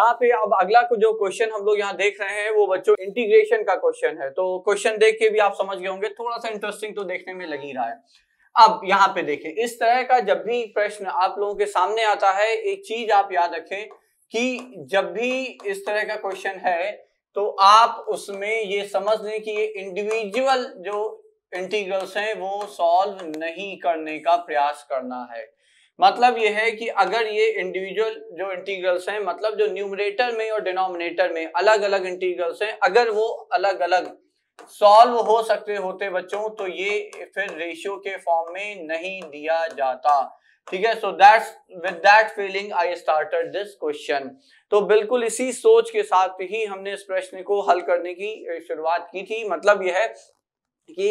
यहाँ पे अब अगला जो क्वेश्चन हम लोग यहाँ देख रहे हैं वो बच्चों इंटीग्रेशन का क्वेश्चन है। तो क्वेश्चन देख के भी आप समझ गए होंगे, थोड़ा सा इंटरेस्टिंग तो देखने में लग ही रहा है। अब यहाँ पे देखें, इस तरह का जब भी प्रश्न आप लोगों के सामने आता है, एक चीज आप याद रखें कि जब भी इस तरह का क्वेश्चन है तो आप उसमें ये समझ लें कि ये इंडिविजुअल जो इंटीग्रल्स हैं वो सॉल्व नहीं करने का प्रयास करना है। मतलब ये है कि अगर ये इंडिविजुअल जो इंटीग्रल्स हैं, मतलब जो न्यूमरेटर में और डिनोमिनेटर में अलग अलग इंटीग्रल्स हैं, अगर वो अलग अलग सॉल्व हो सकते होते बच्चों, तो ये फिर रेशियो के फॉर्म में नहीं दिया जाता। ठीक है, so that's with that feeling I started this question. तो बिल्कुल इसी सोच के साथ ही हमने इस प्रश्न को हल करने की शुरुआत की थी। मतलब यह है कि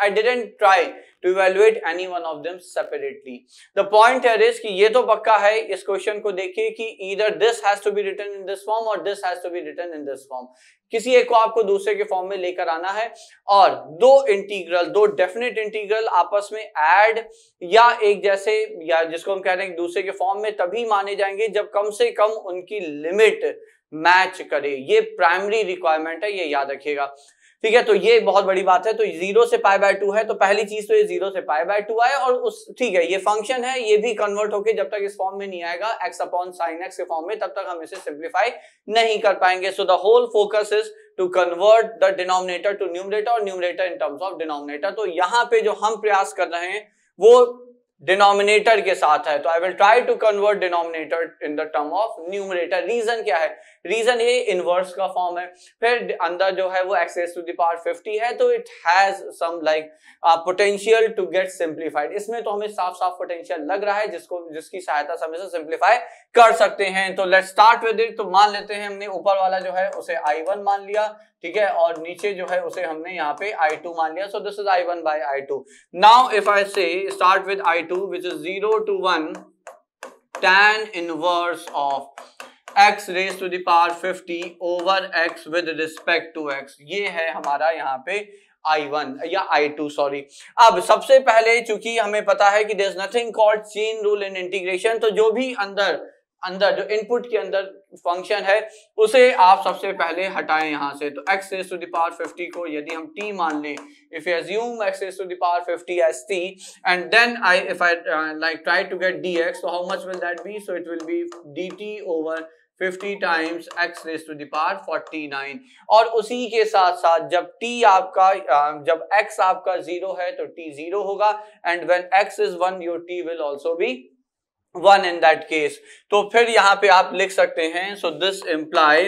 I didn't try to evaluate any one of them separately. The point here is कि ये तो पक्का है इस क्वेश्चन को देखिए कि either this has to be written in this form और this has to be written in this form. किसी एक को आपको दूसरे के फॉर्म में लेकर आना है और दो इंटीग्रल, दो डेफिनेट इंटीग्रल आपस में ऐड या एक जैसे, या जिसको हम कह रहे हैं दूसरे के फॉर्म में, तभी माने जाएंगे जब कम से कम उनकी लिमिट मैच करे। ये प्राइमरी रिक्वायरमेंट है, ये याद रखिएगा। ठीक है, तो ये बहुत बड़ी बात है। तो 0 से π/2 है, तो पहली चीज तो ये 0 से π/2 आए और उस, ठीक है, ये फंक्शन है, ये भी कन्वर्ट होके जब तक इस फॉर्म में नहीं आएगा x/sin x के फॉर्म में, तब तक हम इसे सिंप्लीफाई नहीं कर पाएंगे। So the whole focus is to convert the denominator to numerator और numerator in terms of denominator. तो यहाँ पे जो हम प्रयास कर रहे हैं वो डिनोमिनेटर के साथ है। तो I will try to convert denominator in the term of numerator. Reason क्या है? रीजन ये इनवर्स का फॉर्म है, फिर अंदर जो है वो x⁻50 है, तो it has some like potential to get simplified. इसमें तो हमें साफ साफ पोटेंशियल लग रहा है जिसकी सहायता से हम इसे सिंप्लीफाई कर सकते हैं। तो लेट्स स्टार्ट विद इट। तो मान लेते हैं हमने ऊपर वाला जो है उसे I1 मान लिया, ठीक है, और नीचे जो है उसे हमने यहाँ पे I2 मान लिया। So this is I1/I2। Now if I say start with I2 which is 0 to 1 tan inverse of x⁻50 over x with respect to x, ये है हमारा यहाँ पे I1 या I2 सॉरी। अब सबसे पहले चूंकि हमें पता है कि there is nothing called chain rule in integration, तो जो भी अंदर जो इनपुट के अंदर फंक्शन है उसे आप सबसे पहले हटाएं यहां से। तो x⁻50 को यदि हम t मान लें, if you assume x⁻50 as t and then if I like try to get dx, so how much will that be? So it will be dt over 50 times x⁻49। और उसी के साथ साथ जब t आपका जब x आपका 0 है तो t 0 होगा, and when x is 1 your t will also be 1 in that case। तो फिर यहाँ पे आप लिख सकते हैं, so this imply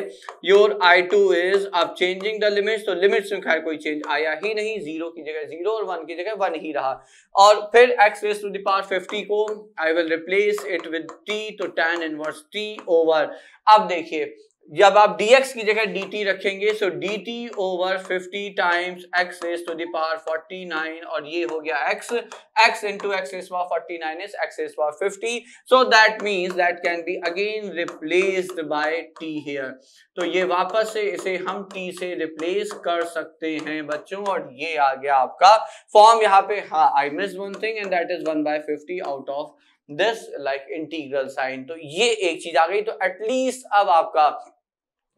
your I2 is, अब changing the limits, तो लिमिट्स में खैर कोई चेंज आया ही नहीं, 0 की जगह 0 और 1 की जगह 1 ही रहा। और फिर x⁻50 को I will replace it with t, तो tan इनवर्स t ओवर, अब देखिए जब आप dx की जगह dt रखेंगे, सो dt ओवर 50 टाइम्स x⁻49, और ये हो गया x into x⁻49 is x⁻50, so that means that can be again replaced by t here। तो ये वापस से इसे हम t से रिप्लेस कर सकते हैं बच्चों, और ये आ गया आपका फॉर्म यहाँ पे। हाँ, I missed one thing and that is 1/50 out of this like integral sign। तो ये एक चीज आ गई। तो एटलीस्ट अब आपका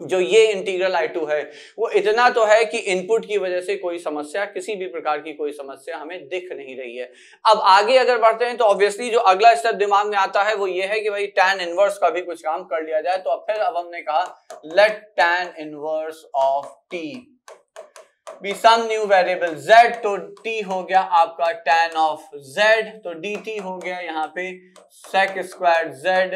जो ये इंटीग्रल I2 है वो इतना तो है कि इनपुट की वजह से कोई समस्या, किसी भी प्रकार की कोई समस्या हमें दिख नहीं रही है। अब आगे अगर बढ़ते हैं तो ऑब्वियसली जो अगला स्टेप दिमाग में आता है वो ये है कि भाई tan इनवर्स का भी कुछ काम कर लिया जाए। तो अब हमने कहा let tan inverse of t be some new variable z, तो t हो गया आपका tan ऑफ z, तो dt हो गया यहाँ पे sec² z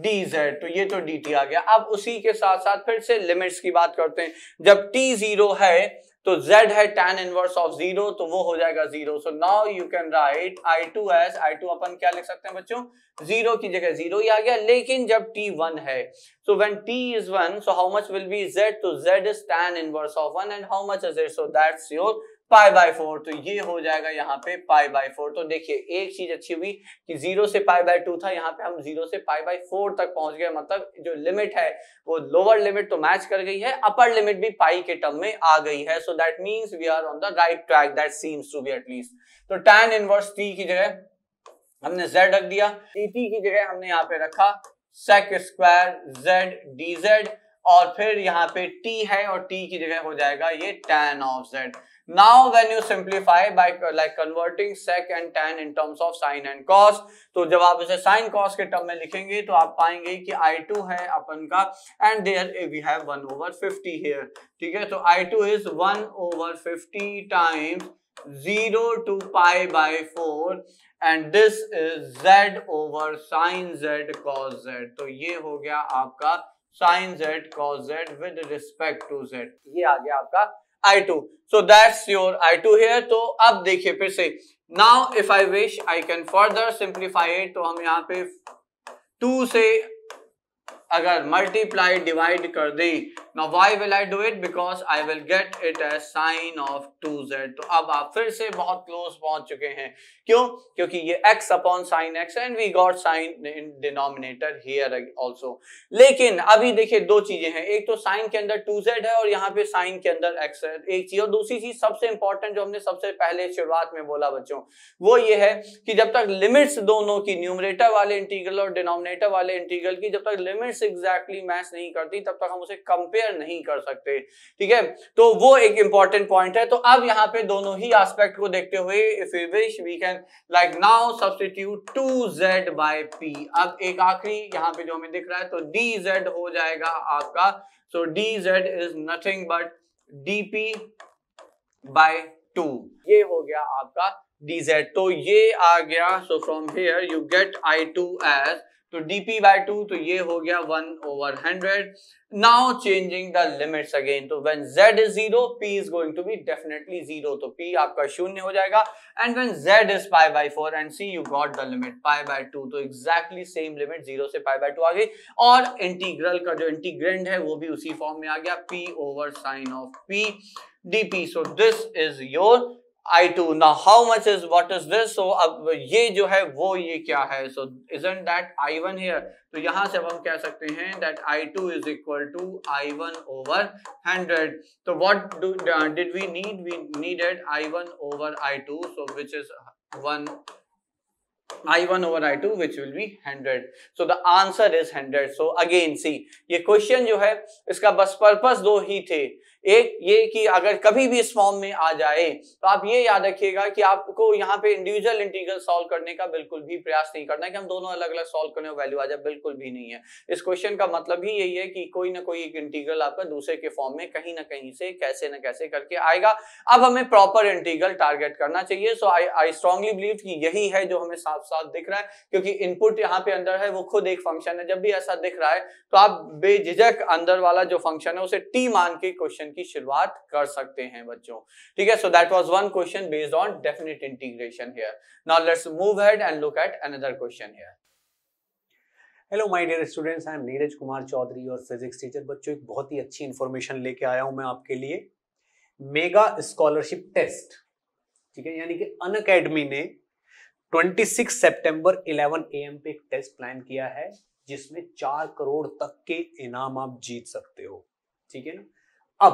dz, तो ये तो dt आ गया। अब उसी के साथ साथ फिर से लिमिट्स की बात करते हैं। जब t 0 है तो z है tan इनवर्स ऑफ 0, तो वो हो जाएगा 0। So now you can write I2 as, I2 अपन क्या लिख सकते हैं बच्चों, 0 की जगह 0 ही आ गया। लेकिन जब t 1 है, so when t is 1, so how much will be z? तो z is tan inverse of 1 and how much is it? So that's your π/4। तो ये हो जाएगा यहाँ पे π/4। तो देखिए एक चीज अच्छी हुई कि 0 से π/2 था, यहाँ पे हम 0 से π/4 तक पहुंच गए। मतलब जो लिमिट है वो लोअर लिमिट तो मैच कर गई है, अपर लिमिट भी पाई के टर्म में आ गई है। So that means we are on the right track, that seems to be at least. तो tan इनवर्स t की जगह हमने z रख दिया, dt की जगह हमने यहाँ पे रखा sec स्क्वायर z dz, और फिर यहाँ पे t है और t की जगह हो जाएगा ये tan of z. Now when you simplify by like converting sec and tan in terms of sin and cos, तो जब आप इसे sin cos के टर्म में लिखेंगे तो आप पाएंगे कि I2 है अपन का, and there we have 1/50 here. ठीक है, तो I2 is 1/50 times 0 to pi by 4, and this is z over sin z cos z. तो ये हो गया आपका sin z cos z with respect to z. ये आ गया आपका I2. So that's your I2 here. तो अब देखिए फिर से, now if I wish I can further simplify it. तो हम यहाँ पे 2 से अगर मल्टीप्लाई डिवाइड कर दे, now why will I do it? Because I will get it as sin of 2z. तो अब आप फिर से बहुत क्लोज पहुंच चुके हैं. क्यों? क्योंकि ये x upon sin x and we got sin in denominator here also. लेकिन अभी देखिए दो चीजें हैं, एक तो sin के अंदर 2z है और यहाँ पे sin के अंदर x है, एक चीज. और दूसरी चीज सबसे इंपॉर्टेंट जो हमने सबसे पहले शुरुआत में बोला बच्चों, वो ये है कि जब तक लिमिट्स दोनों की, न्यूमरेटर वाले इंटीग्रल और डिनोमिनेटर वाले इंटीग्रल की, जब तक लिमिट्स एग्जैक्टली मैच नहीं करती तब तक हम उसे कंपेयर नहीं कर सकते. ठीक है, तो वो एक इंपॉर्टेंट पॉइंट है. तो अब यहाँ पे दोनों ही एस्पेक्ट को देखते हुए if we wish we can like now substitute 2z by p. अब एक आखिरी यहाँ पे जो हमें दिख रहा है, तो dz हो जाएगा आपका, so dz is nothing but dp by 2. ये हो गया आपका dz. तो ये आ गया. So from here you get I2 as, तो dp by 2, तो ये हो गया 1/100. Now changing the limits again. तो when z is 0, p is going to be definitely 0. तो p आपका शून्य हो जाएगा. And when z is pi by 4 and see you got the limit pi by 2. तो exactly same limit 0 से pi by 2 आ गई. और इंटीग्रल का जो इंटीग्रेंड है वो भी उसी फॉर्म में आ गया, p over sin of p dp. So this is your I2. Now how much is, what is this? So अब ये जो है वो ये क्या है? So isn't that I1 here? तो यहाँ से अब हम कह सकते हैं that I2 is equal to I1 over 100. तो what did we need? We needed I1 over I2, so which is I1 over I2 which will be 100. So the answer is 100. So again see, ये question जो है इसका बस purpose दो ही थे. एक ये कि अगर कभी भी इस फॉर्म में आ जाए तो आप ये याद रखिएगा कि आपको यहाँ पे इंडिविजुअल इंटीग्रल सॉल्व करने का बिल्कुल भी प्रयास नहीं करना है कि हम दोनों अलग अलग सॉल्व करने वैल्यू आ जाए, बिल्कुल भी नहीं है. इस क्वेश्चन का मतलब ही यही है कि कोई ना कोई एक इंटीग्रल आपका दूसरे के फॉर्म में कहीं ना कहीं से कैसे ना कैसे करके आएगा. अब हमें प्रॉपर इंटीग्रल टारगेट करना चाहिए. सो आई स्ट्रांगली बिलीव कि यही है जो हमें साफ साफ दिख रहा है, क्योंकि इनपुट यहाँ पे अंदर है वो खुद एक फंक्शन है. जब भी ऐसा दिख रहा है तो आप बेझिझक अंदर वाला जो फंक्शन है उसे टी मान के क्वेश्चन की शुरुआत कर सकते हैं बच्चों. ठीक है, so that was one question based on definite integration here. Now let's move ahead and look at another question here. Hello my dear students, I am Neeraj Kumar Chaudhary और फिजिक्स टीचर. बच्चों एक बहुत ही अच्छी इंफॉर्मेशन लेके आया हूं मैं आपके लिए. मेगा स्कॉलरशिप टेस्ट, ठीक है, यानी कि अनअकैडमी ने 26 सितंबर 11 AM पे एक टेस्ट प्लान किया है जिसमें 4 करोड़ तक के इनाम आप जीत सकते हो. ठीक है ना. अब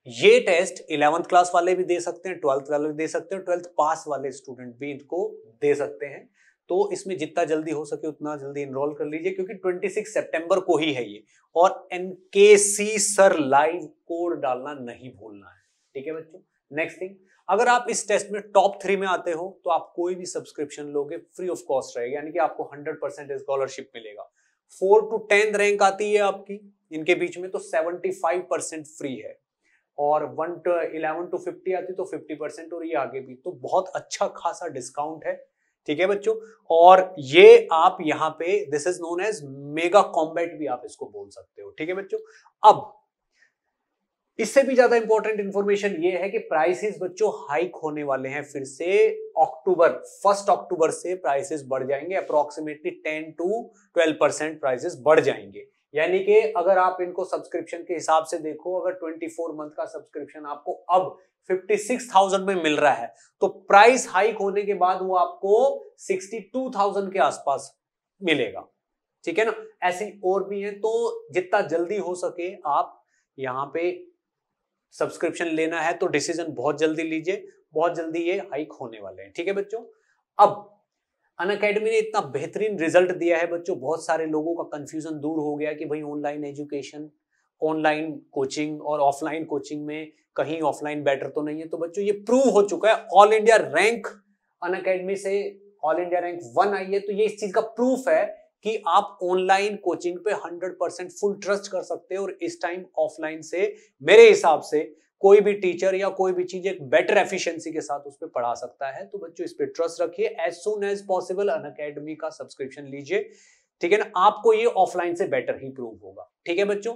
ये टेस्ट 11th क्लास वाले भी दे सकते हैं, 12th वाले भी दे सकते हैं, 12th पास वाले स्टूडेंट भी इनको दे सकते हैं. तो इसमें जितना जल्दी हो सके उतना जल्दी एनरोल कर लीजिए क्योंकि 26 सितंबर को ही है ये. और NKC सर लाइव कोड डालना नहीं भूलना है. ठीक है बच्चों. नेक्स्ट थिंग, अगर आप इस टेस्ट में टॉप 3 में आते हो तो आप कोई भी सब्सक्रिप्शन लोगे फ्री ऑफ कॉस्ट रहेगा, यानी कि आपको 100% स्कॉलरशिप मिलेगा. 4 to 10th रैंक आती है आपकी इनके बीच में तो 75% फ्री है, और 11 to 50 आती तो 50%, और ये आगे भी. तो बहुत अच्छा खासा डिस्काउंट है. ठीक है बच्चों. और ये आप यहाँ पे this is known as mega combat भी आप इसको बोल सकते हो. ठीक है बच्चों. अब इससे भी ज्यादा इंपॉर्टेंट इंफॉर्मेशन ये है कि प्राइसेस बच्चों हाइक होने वाले हैं फिर से. 1 अक्टूबर से प्राइसेस बढ़ जाएंगे. अप्रोक्सीमेटली 10 to 12% प्राइसेस बढ़ जाएंगे. यानी कि अगर आप इनको सब्सक्रिप्शन के हिसाब से देखो, अगर 24 मंथ का सब्सक्रिप्शन आपको अब 56,000 में मिल रहा है तो प्राइस हाइक होने के बाद वो आपको 62,000 के आसपास मिलेगा. ठीक है ना. ऐसे और भी है. तो जितना जल्दी हो सके आप यहाँ पे सब्सक्रिप्शन लेना है तो डिसीजन बहुत जल्दी लीजिए, बहुत जल्दी ये हाइक होने वाले हैं. ठीक है बच्चों. अब अनअकैडमी ने इतना बेहतरीन रिजल्ट दिया है बच्चों, बहुत सारे लोगों का कंफ्यूजन दूर हो गया कि भाई ऑनलाइन एजुकेशन, ऑनलाइन कोचिंग और ऑफलाइन कोचिंग में कहीं ऑफलाइन बेटर तो नहीं है। तो बच्चों ये प्रूव हो चुका है, ऑल इंडिया रैंक अनअकैडमी से ऑल इंडिया रैंक 1 आई है। तो ये इस चीज का प्रूफ है कि आप ऑनलाइन कोचिंग पे 100% फुल ट्रस्ट कर सकते हो, और इस टाइम ऑफलाइन से मेरे हिसाब से कोई भी टीचर या कोई भी चीज एक बेटर एफिशिएंसी के साथ उस पर पढ़ा सकता है। तो बच्चों इस पे ट्रस्ट रखिए, as soon as possible Unacademy का सब्सक्रिप्शन लीजिए, ठीक है ना। आपको ये ऑफलाइन से बेटर ही प्रूव होगा, ठीक है बच्चों।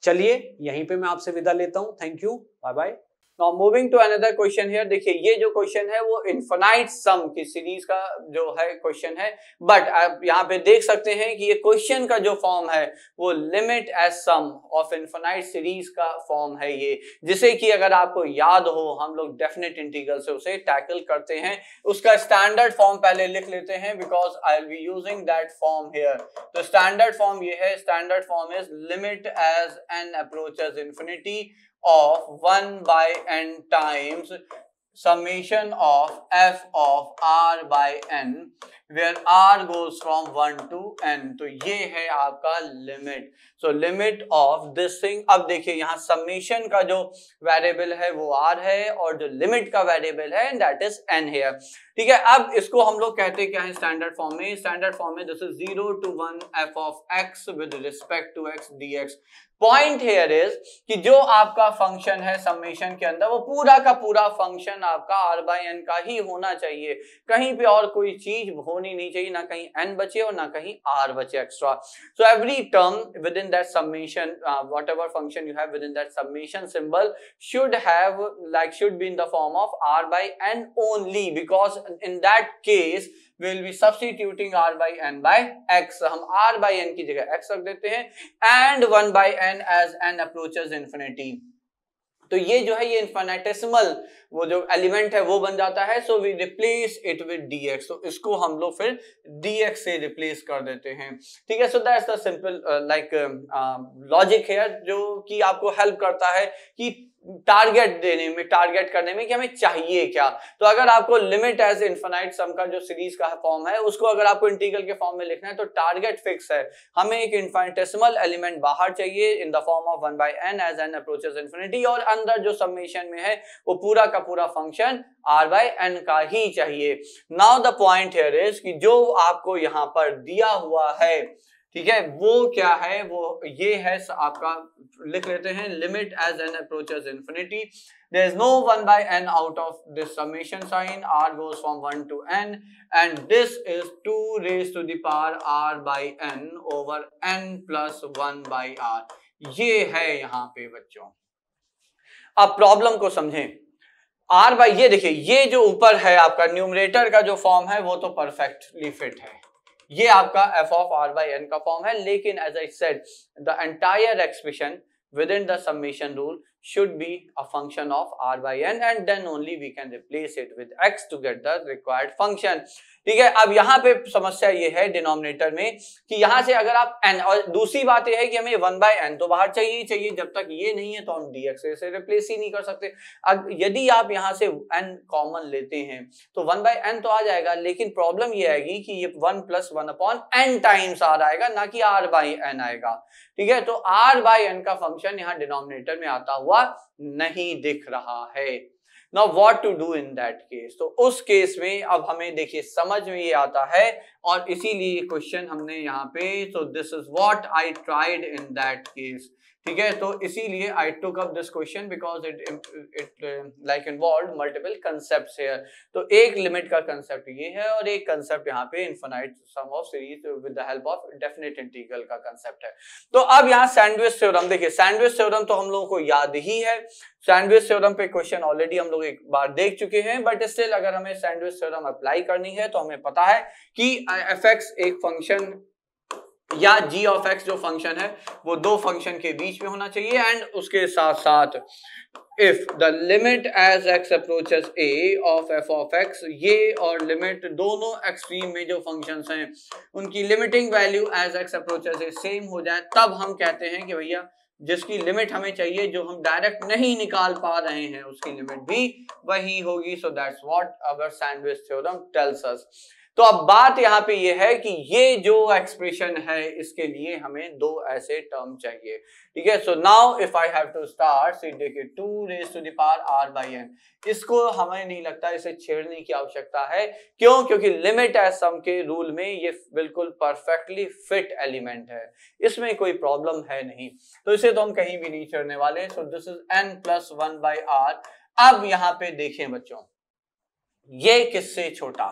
चलिए यहीं पे मैं आपसे विदा लेता हूं, thank you, bye bye. Now moving to another question here, देखिए ये जो क्वेश्चन है वो इनफिनाइट सम की सीरीज का जो है क्वेश्चन है, बट आप यहाँ पे देख सकते हैं कि ये क्वेश्चन का जो फॉर्म है वो limit as sum of infinite series का फॉर्म है ये, जिसे कि अगर आपको याद हो हम लोग डेफिनेट इंटीग्रल से उसे टैकल करते हैं। उसका स्टैंडर्ड फॉर्म पहले लिख लेते हैं because I will be using that form here. तो स्टैंडर्ड फॉर्म ये है, standard form is limit as n approaches infinity of 1 by n times summation of f of r by n where r goes from 1 to n। तो ये है आपका limit. So limit of this thing, अब देखिए यहाँ summation का जो variable है वो r है और जो लिमिट का वेरिएबल है दैट इज n है, ठीक है। अब इसको हम लोग कहते हैं क्या है स्टैंडर्ड फॉर्म में, स्टैंडर्ड फॉर्म में this is 0 to 1 f of x with respect to x dx। Point here is कि जो आपका फंक्शन है समेशन के अंदर वो पूरा का पूरा फंक्शन आपका r by n का ही होना चाहिए, कहीं पे और कोई चीज होनी नहीं चाहिए, ना कहीं n बचे और ना कहीं r बचे extra. So every term with in that summation, whatever function you have with in that summation symbol should be in the form of r by n only, because in that case we'll be substituting r by n by x। हम r by n की जगह x रख देते हैं and 1 by n as n approaches infinity। तो ये जो है ये इन्फिनिटेसिमल वो जो एलिमेंट है वो बन जाता है। So we replace it with dx। तो इसको हम लोग फिर dx से रिप्लेस कर देते हैं, ठीक है। So that's the simple like logic here जो कि आपको हेल्प करता है कि टारगेट देने में, टारगेट करने में कि हमें चाहिए क्या। तो अगर आपको लिमिट एज इनफिनाइट सम का जो सीरीज का फॉर्म है उसको अगर आपको इंटीग्रल के फॉर्म में लिखना है तो टारगेट फिक्स है, हमें एक इनफिनिटेसिमल एलिमेंट बाहर चाहिए in the form of 1 by n as n approaches infinity, और अंदर जो समेशन में है वो पूरा का पूरा फंक्शन r by n का ही चाहिए। Now the point here is कि जो आपको यहाँ पर दिया हुआ है, ठीक है, वो क्या है, वो ये है आपका, लिख लेते हैं limit as n approaches infinity, there is no 1 by n out of this summation sign, r goes from 1 to n and this is 2 raised to the power r by n over n plus 1 by r। ये है यहाँ पे बच्चों। अब problem को समझें, r by, ये देखिए ये जो ऊपर है आपका न्यूमरेटर का जो फॉर्म है वो तो परफेक्टली फिट है, ये आपका f of r by n का फॉर्म है, लेकिन as I said the entire expression within the summation rule should be a function of r by n and then only we can replace it with x to get the required function, ठीक है। अब यहाँ पे समस्या ये है denominator में कि यहाँ से अगर आप n, और दूसरी बात ये है कि हमें 1 by n तो बाहर चाहिए ही चाहिए, जब तक ये नहीं है तो हम dx से रिप्लेस ही नहीं कर सकते। यदि आप यहाँ से n कॉमन लेते हैं तो 1 by n तो आ जाएगा, लेकिन प्रॉब्लम ये आएगी कि ये 1 plus 1 upon n times r आएगा, ना कि r by n आएगा, ठीक है। तो r by n का फंक्शन यहाँ डिनोमिनेटर में आता हुआ नहीं दिख रहा है। Now what to do in that case? तो उस केस में अब हमें देखिए समझ में ये आता है और इसीलिए क्वेश्चन हमने यहाँ पे, so this is what I tried in that case, ठीक है। तो इसीलिए I took up this question because it like involved multiple concepts here। तो एक लिमिट का कंसेप्ट ये है और एक कंसेप्ट यहाँ पे infinite sum of series with the help of definite integral का कंसेप्ट है। तो अब यहाँ सैंडविच थ्योरम देखिए, सैंडविच थ्योरम तो हम लोगों को याद ही है, सैंडविच थ्योरम पे क्वेश्चन ऑलरेडी हम लोग एक बार देख चुके हैं, बट स्टिल अगर हमें सैंडविच थ्योरम अप्लाई करनी है तो हमें पता है कि f(x) एक फंक्शन या g of x जो फंक्शन है वो दो फंक्शन के बीच में होना चाहिए, एंड उसके साथ साथ if the limit as x approaches a of f of x, ये और लिमिट दोनों एक्सट्रीम में जो फंक्शंस हैं उनकी limiting value as x approaches a same हो जाए, तब हम कहते हैं कि भैया जिसकी लिमिट हमें चाहिए, जो हम डायरेक्ट नहीं निकाल पा रहे हैं, उसकी लिमिट भी वही होगी। So that's what our sandwich theorem tells us. तो अब बात यहाँ पे ये है कि ये जो एक्सप्रेशन है इसके लिए हमें दो ऐसे टर्म चाहिए, ठीक है। So now if I have to start, see देखिए 2 raise to the power r by n, इसको हमें नहीं लगता इसे छेड़ने की आवश्यकता है। क्यों? क्योंकि लिमिट एज सम के रूल में ये बिल्कुल परफेक्टली फिट एलिमेंट है, इसमें कोई प्रॉब्लम है नहीं, तो इसे तो हम कहीं भी नहीं छेड़ने वाले। सो this is n plus 1 by r। अब यहाँ पे देखें बच्चों, ये किससे छोटा,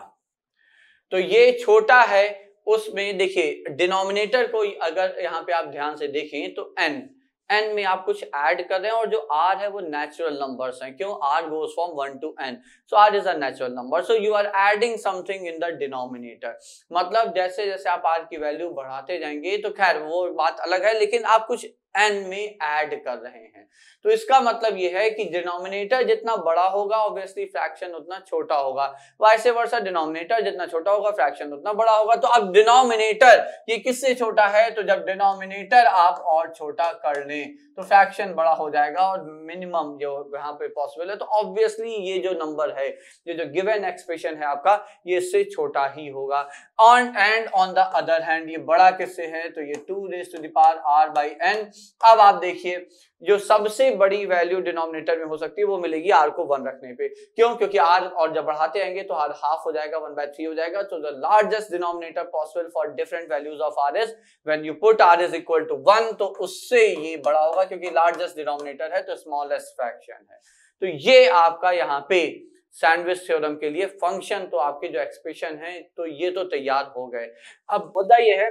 तो ये छोटा है उसमें, देखिए डिनोमिनेटर को अगर यहाँ पे आप ध्यान से देखें तो n में आप कुछ ऐड कर रहे हैं, और जो r है वो नेचुरल नंबर्स हैं। क्यों? r goes from 1 to n, so r is a natural number, so you are adding something in the denominator। मतलब जैसे जैसे आप r की वैल्यू बढ़ाते जाएंगे तो खैर वो बात अलग है, लेकिन आप कुछ n में ऐड कर रहे हैं, तो इसका मतलब ये है कि डिनोमिनेटर जितना बड़ा होगा ऑब्वियसली फ्रैक्शन उतना छोटा होगा, वैसे वर्सा डिनोमिनेटर जितना छोटा होगा फ्रैक्शन उतना बड़ा होगा। तो अब डिनोमिनेटर ये किससे छोटा है, तो जब डिनोमिनेटर आप और छोटा कर लें तो फ्रैक्शन बड़ा हो जाएगा, और मिनिमम जो यहाँ पे पॉसिबल है, तो ऑब्वियसली ये जो नंबर है, ये जो गिवन एक्सप्रेशन है आपका, ये इससे छोटा ही होगा। ऑन द अदर हैंड ये बड़ा किससे है, तो ये 2 raise to the power r by n। अब आप देखिए जो सबसे बड़ी वैल्यू डिनोमिनेटर में हो सकती है वो मिलेगी r को 1 रखने पे। क्यों? क्योंकि r और जब बढ़ाते आएंगे तो r हाफ हो जाएगा, 1/3 हो जाएगा। तो the largest denominator possible for different values of r is when you put r is equal to 1, तो उससे ये बड़ा होगा क्योंकि लार्जेस्ट डिनोमिनेटर है तो स्मॉलेस्ट फ्रैक्शन है। तो ये आपका यहाँ पे सैंडविच थ्योरम के लिए फंक्शन, तो आपके जो एक्सप्रेशन है तो ये तो तैयार हो गए। अब मुद्दा ये है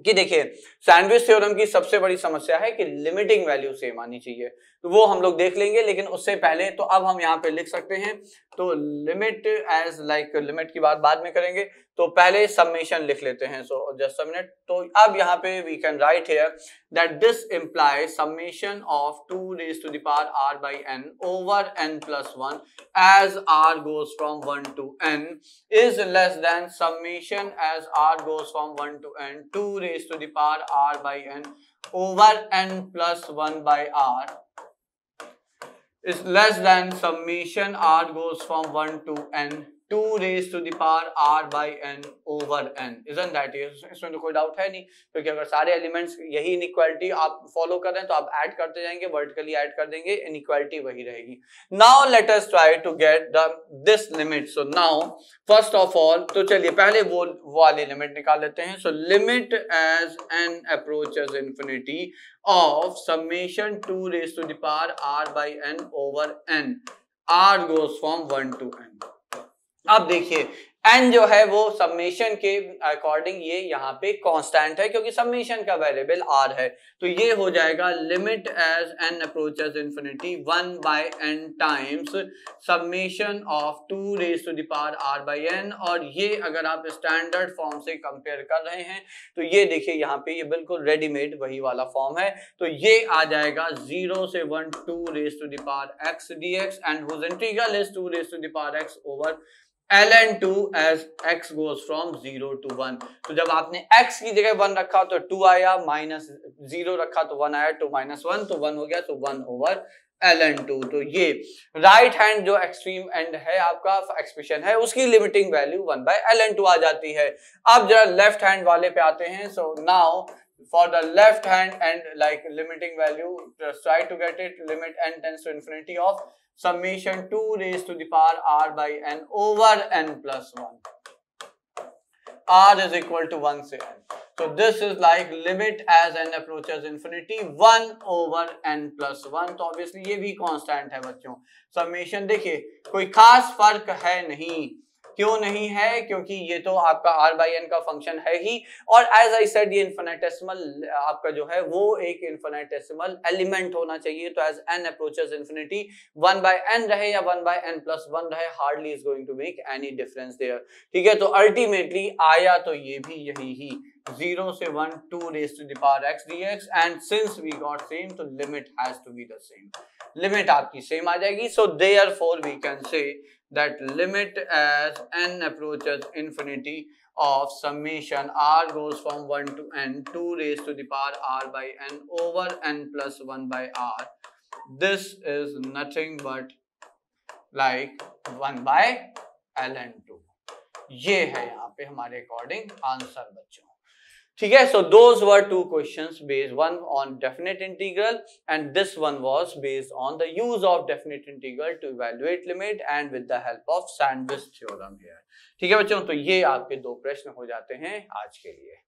कि देखिए सैंडविच थ्योरम की सबसे बड़ी समस्या है कि लिमिटिंग वैल्यू सेम आनी चाहिए, तो वो हम लोग देख लेंगे, लेकिन उससे पहले तो अब हम यहाँ पे लिख सकते हैं, तो लिमिट एज लाइक लिमिट की बात बाद में करेंगे, तो पहले समेशन लिख लेते हैं। So just a minute. तो अब यहाँ पे we can write here that this implies summation of 2 raise to the power r by n over n plus 1 as r goes from 1 to n is less than summation as r goes from 1 to n 2 raised to the power r by n over n plus 1 by r is less than summation r goes from 1 to n 2 raised to the power r by n over n। isn't that it? इसमें तो कोई doubt है नहीं, क्योंकि अगर सारे elements यही inequality आप फॉलो कर रहे हैं तो आप ऐड करते जाएंगे, वर्टिकली ऐड कर देंगे, इनइक्वालिटी वही रहेगी। Now let us try to get this limit. So now first of all तो चलिए पहले वो वाली लिमिट निकाल लेते हैं। So limit as n approaches infinity of summation 2 raised to the power r by n over n, r goes from 1 to n। अब देखिए n जो है वो समेशन के अकॉर्डिंग ये यहाँ पे कांस्टेंट है, क्योंकि समेशन का वेरिएबल r है, तो ये हो जाएगा limit as n approaches infinity 1 by n times summation of 2 raise to the power r by n। और ये अगर आप स्टैंडर्ड फॉर्म से कंपेयर कर रहे हैं तो ये देखिए यहाँ पे ये बिल्कुल रेडीमेड वही वाला फॉर्म है, तो ये आ जाएगा 0 से 1 2 raise to the power x dx and whose integral is 2 raise to the power x over ln2 as x goes from 0 to 1। तो जब आपने x की जगह 1 रखा तो 2 आया, माइनस 0 रखा तो 1 आया, 2 माइनस 1 तो 1 हो गया, तो 1 ओवर ln2। तो ये राइट हैंड जो एक्सट्रीम एंड है आपका एक्सप्रेशन है उसकी लिमिटिंग वैल्यू 1 बाय ln2 आ जाती है। अब जरा लेफ्ट हैंड वाले पे आते हैं। So now for the left hand and like limiting value, just try to get it, limit n tends to infinity of summation 2 raised to the power r by n over n plus 1, r is equal to 1 से n। So this is like limit as n approaches infinity 1 over n plus 1। तो obviously ये भी constant है बच्चों। summation देखिए कोई खास फर्क है नहीं, क्यों नहीं है? क्योंकि ये तो आपका r by n का फंक्शन है ही, और एज आई सेड ये इन्फिनिटेसिमल आपका जो है वो एक इन्फिनिटेसिमल एलिमेंट होना चाहिए। तो as n approaches infinity 1 by n रहे या 1 by n plus 1 रहे, hardly is going to make any difference there, ठीक है। तो अल्टीमेटली आया तो ये भी यही ही 0 से 1 2 raised to the power x dx, and since we got same तो limit has to be the same, limit आपकी सेम आ जाएगी। so therefore we can say that limit as n approaches infinity of summation r goes from 1 to n 2 raised to the power r by n over n plus 1 by r, this is nothing but like 1 by ln2। ये है यहाँ पे हमारे according answer बच्चों। ठीक है, so those were two questions based one on definite integral and this one was based on the use of definite integral to evaluate limit and with the help of Sandwich theorem here। ठीक है बच्चों, तो ये आपके दो प्रश्न हो जाते हैं आज के लिए।